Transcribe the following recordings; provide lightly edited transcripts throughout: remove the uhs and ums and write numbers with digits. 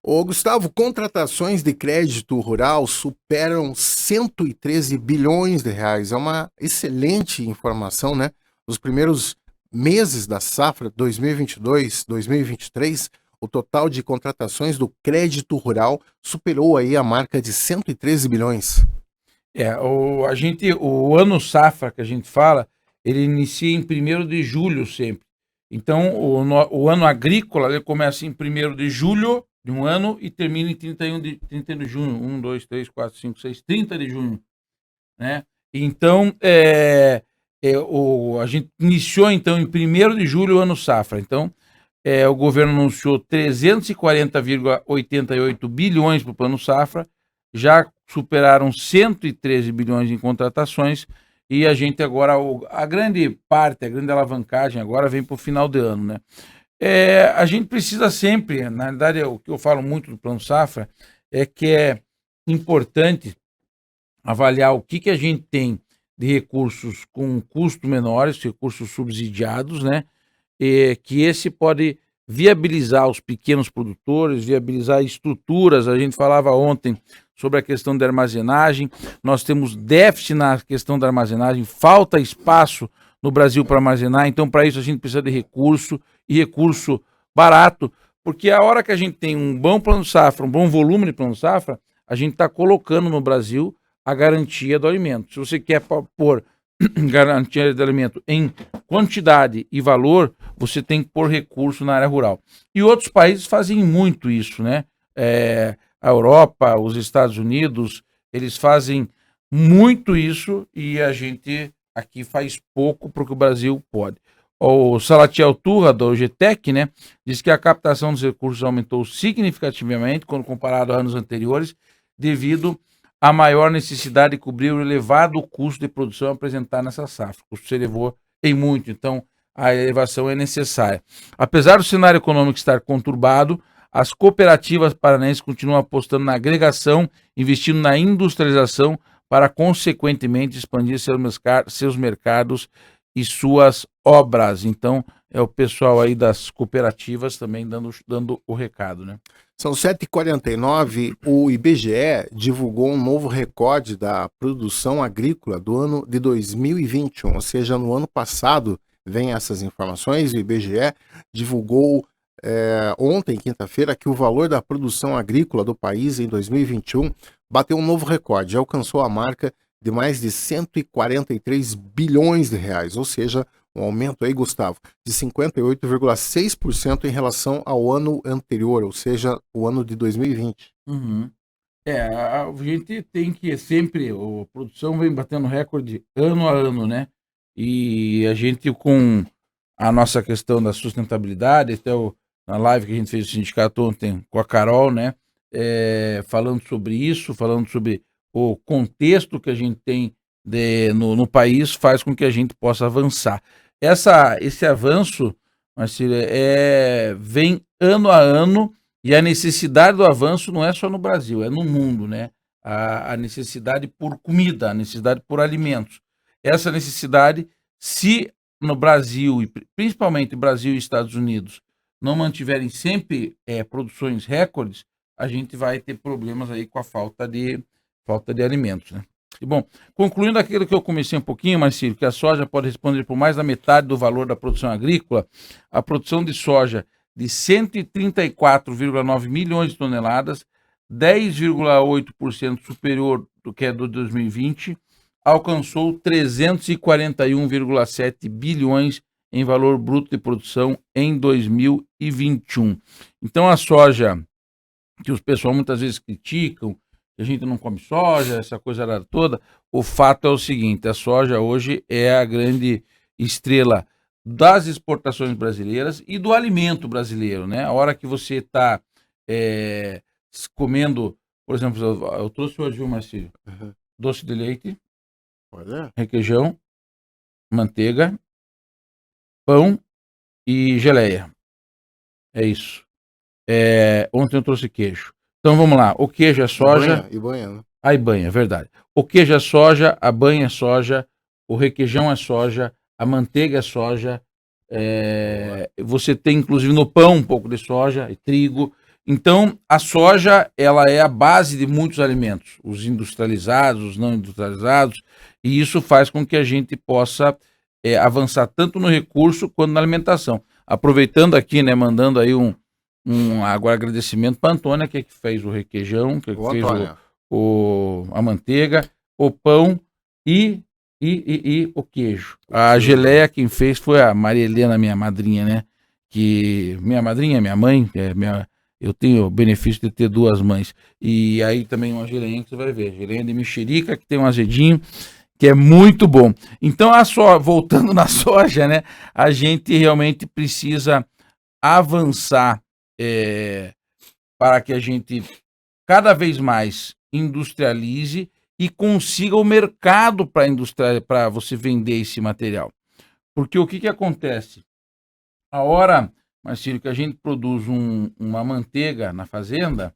Ô, Gustavo, contratações de crédito rural superam 113 bilhões de reais. É uma excelente informação, né? Nos primeiros meses da safra 2022-2023, o total de contratações do crédito rural superou aí a marca de 113 bilhões. O ano safra que a gente fala, ele inicia em 1º de julho sempre. Então, o ano agrícola, ele começa em 1º de julho de um ano e termina em 30 de junho. 30 de junho, né? Então, a gente iniciou, então, em 1º de julho o ano safra. Então, o governo anunciou 340,88 bilhões para o plano safra, já superaram 113 bilhões em contratações, e a gente agora, a grande parte, a grande alavancagem agora vem para o final de ano, né? A gente precisa sempre, na verdade, o que eu falo muito do plano safra é que é importante avaliar o que a gente tem de recursos com custo menores, recursos subsidiados, né? Que esse pode viabilizar os pequenos produtores, viabilizar estruturas. A gente falava ontem sobre a questão da armazenagem. Nós temos déficit na questão da armazenagem, falta espaço no Brasil para armazenar. Então, para isso, a gente precisa de recurso e recurso barato, porque a hora que a gente tem um bom plano safra, um bom volume de plano safra, a gente está colocando no Brasil a garantia do alimento. Se você quer pôr garantia de alimento em quantidade e valor, você tem que pôr recurso na área rural. E outros países fazem muito isso, né? A Europa, os Estados Unidos, eles fazem muito isso e a gente aqui faz pouco para o que o Brasil pode. O Salatiel Turra, do GTEC, né, diz que a captação dos recursos aumentou significativamente quando comparado a anos anteriores, devido à maior necessidade de cobrir o elevado custo de produção apresentado nessa safra. O custo se elevou em muito, então a elevação é necessária. Apesar do cenário econômico estar conturbado, as cooperativas paranaenses continuam apostando na agregação, investindo na industrialização para, consequentemente, expandir seus mercados e suas obras. Então, é o pessoal aí das cooperativas também dando o recado, né? São 7h49, o IBGE divulgou um novo recorde da produção agrícola do ano de 2021, ou seja, no ano passado vem essas informações. O IBGE divulgou ontem, quinta-feira, que o valor da produção agrícola do país em 2021 bateu um novo recorde, alcançou a marca de mais de 143 bilhões de reais, ou seja, um aumento aí, Gustavo, de 58,6% em relação ao ano anterior, ou seja, o ano de 2020. Uhum. A gente tem que sempre, a produção vem batendo recorde ano a ano, né? E a gente, com a nossa questão da sustentabilidade, na live que a gente fez do sindicato ontem com a Carol, né? Falando sobre isso, falando sobre o contexto que a gente tem no país, faz com que a gente possa avançar. Esse avanço, Marcílio, vem ano a ano, e a necessidade do avanço não é só no Brasil, é no mundo, né? A necessidade por comida, a necessidade por alimentos. Essa necessidade, se no Brasil, e principalmente Brasil e Estados Unidos, não mantiverem sempre produções recordes, a gente vai ter problemas aí com a falta de alimentos, né? E bom, concluindo aquilo que eu comecei um pouquinho, Marcílio, que a soja pode responder por mais da metade do valor da produção agrícola. A produção de soja de 134,9 milhões de toneladas, 10,8% superior do que é do 2020, alcançou 341,7 bilhões em valor bruto de produção em 2021. Então, a soja, que os pessoal muitas vezes criticam, que a gente não come soja, essa coisa toda, o fato é o seguinte: a soja hoje é a grande estrela das exportações brasileiras e do alimento brasileiro, né? A hora que você está comendo, por exemplo, eu trouxe hoje, viu, Marcílio? Doce de leite, Olha. requeijão, manteiga, pão e geleia. É isso. Ontem eu trouxe queijo. Então vamos lá. O queijo é soja. E banha, né? Aí banha, é verdade. O queijo é soja, a banha é soja, o requeijão é soja, a manteiga é soja. Você tem, inclusive, no pão um pouco de soja e trigo. Então, a soja, ela é a base de muitos alimentos, os industrializados, os não industrializados, e isso faz com que a gente possa avançar tanto no recurso quanto na alimentação. Aproveitando aqui, né, mandando aí agora agradecimento para a Antônia, que fez o requeijão, que fez a manteiga, o pão e o queijo. A geleia quem fez foi a Maria Helena, minha madrinha, né? Que minha madrinha, minha mãe, eu tenho o benefício de ter duas mães. E aí também uma geleinha que você vai ver, geleinha de mexerica, que tem um azedinho, que é muito bom. Então, voltando na soja, né? A gente realmente precisa avançar para que a gente cada vez mais industrialize e consiga o mercado para você vender esse material. Porque o que acontece? A hora, Marcílio, que a gente produz uma manteiga na fazenda,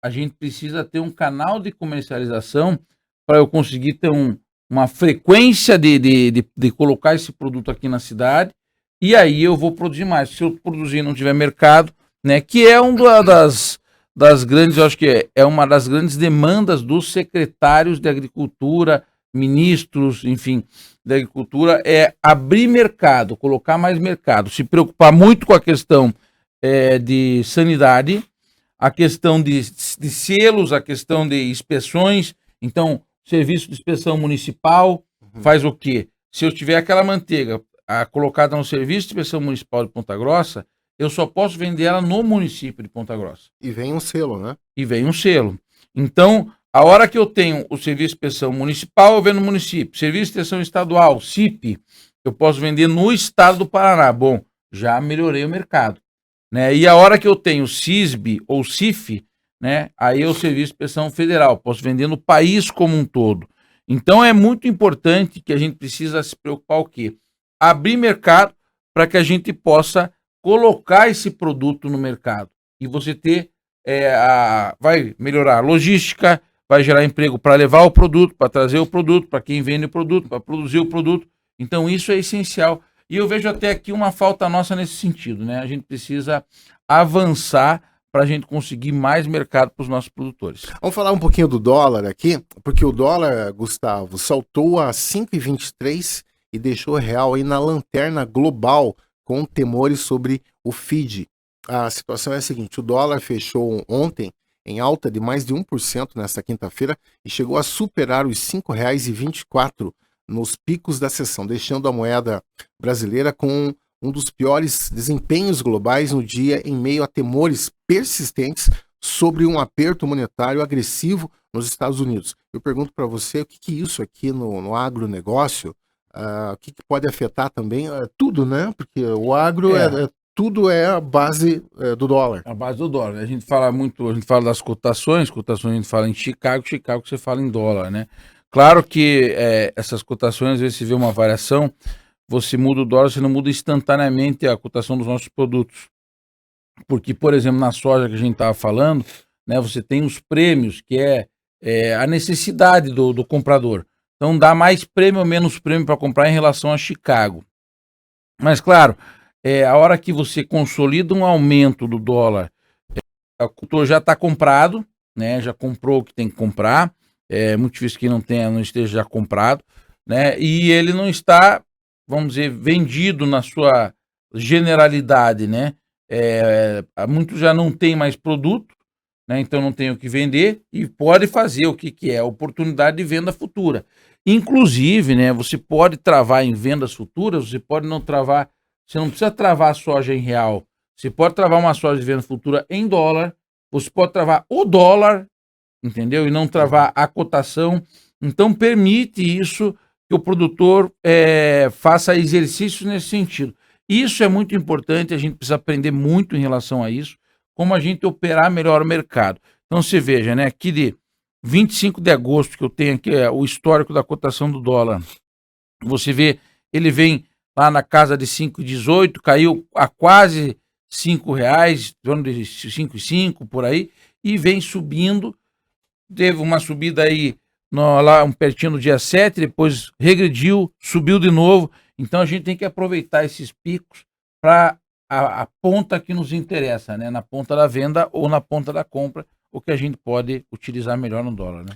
a gente precisa ter um canal de comercialização para eu conseguir ter uma frequência de colocar esse produto aqui na cidade, e aí eu vou produzir mais. Se eu produzir e não tiver mercado, né, que é uma das grandes, eu acho que é uma das grandes demandas dos secretários de agricultura, ministros, enfim, da agricultura, é abrir mercado, colocar mais mercado, se preocupar muito com a questão de sanidade, a questão de selos, a questão de inspeções. Então, serviço de inspeção municipal faz o quê? Se eu tiver aquela manteiga colocada no serviço de inspeção municipal de Ponta Grossa, eu só posso vender ela no município de Ponta Grossa. E vem um selo, né? E vem um selo. Então, a hora que eu tenho o serviço de inspeção municipal, eu vendo no município. Serviço de inspeção estadual, CIP, eu posso vender no estado do Paraná. Bom, já melhorei o mercado, né? E a hora que eu tenho CISB ou CIF, né? Aí é o serviço de inspeção federal, posso vender no país como um todo. Então, é muito importante que a gente precisa se preocupar o quê? Abrir mercado para que a gente possa colocar esse produto no mercado e você ter vai melhorar a logística, vai gerar emprego para levar o produto, para trazer o produto, para quem vende o produto, para produzir o produto. Então isso é essencial. E eu vejo até aqui uma falta nossa nesse sentido, né? A gente precisa avançar para a gente conseguir mais mercado para os nossos produtores. Vamos falar um pouquinho do dólar aqui, porque o dólar, Gustavo, saltou a 5,23 e deixou o real aí na lanterna global, com temores sobre o FID. A situação é a seguinte, o dólar fechou ontem em alta de mais de 1% nesta quinta-feira e chegou a superar os R$ 5,24 nos picos da sessão, deixando a moeda brasileira com um dos piores desempenhos globais no dia em meio a temores persistentes sobre um aperto monetário agressivo nos Estados Unidos. Eu pergunto para você, o que isso aqui no agronegócio, o que pode afetar também tudo, né? Porque o agro tudo é a base do dólar. A base do dólar. A gente fala das cotações a gente fala em Chicago você fala em dólar, né? Claro que essas cotações, às vezes se vê uma variação, você muda o dólar, você não muda instantaneamente a cotação dos nossos produtos. Porque, por exemplo, na soja que a gente estava falando, né, você tem os prêmios, que é a necessidade do comprador. Então dá mais prêmio ou menos prêmio para comprar em relação a Chicago. Mas, claro, a hora que você consolida um aumento do dólar, o agricultor já está comprado, né, já comprou o que tem que comprar, é muito difícil que não esteja já comprado, né, e ele não está, vamos dizer, vendido na sua generalidade, né, muitos já não tem mais produto, né, então não tem o que vender e pode fazer o que é oportunidade de venda futura. Inclusive, né, você pode travar em vendas futuras, você pode não travar, você não precisa travar a soja em real, você pode travar uma soja de venda futura em dólar, você pode travar o dólar, entendeu? E não travar a cotação. Então permite isso que o produtor faça exercícios nesse sentido. Isso é muito importante, a gente precisa aprender muito em relação a isso, como a gente operar melhor o mercado. Então você veja, né, aqui de 25 de agosto, que eu tenho aqui o histórico da cotação do dólar, você vê, ele vem lá na casa de 5,18, caiu a quase R$5, em torno de 5,5 por aí, e vem subindo, teve uma subida aí lá pertinho do dia 7, depois regrediu, subiu de novo. Então a gente tem que aproveitar esses picos para a ponta que nos interessa, né? Na ponta da venda ou na ponta da compra, o que a gente pode utilizar melhor no dólar, né?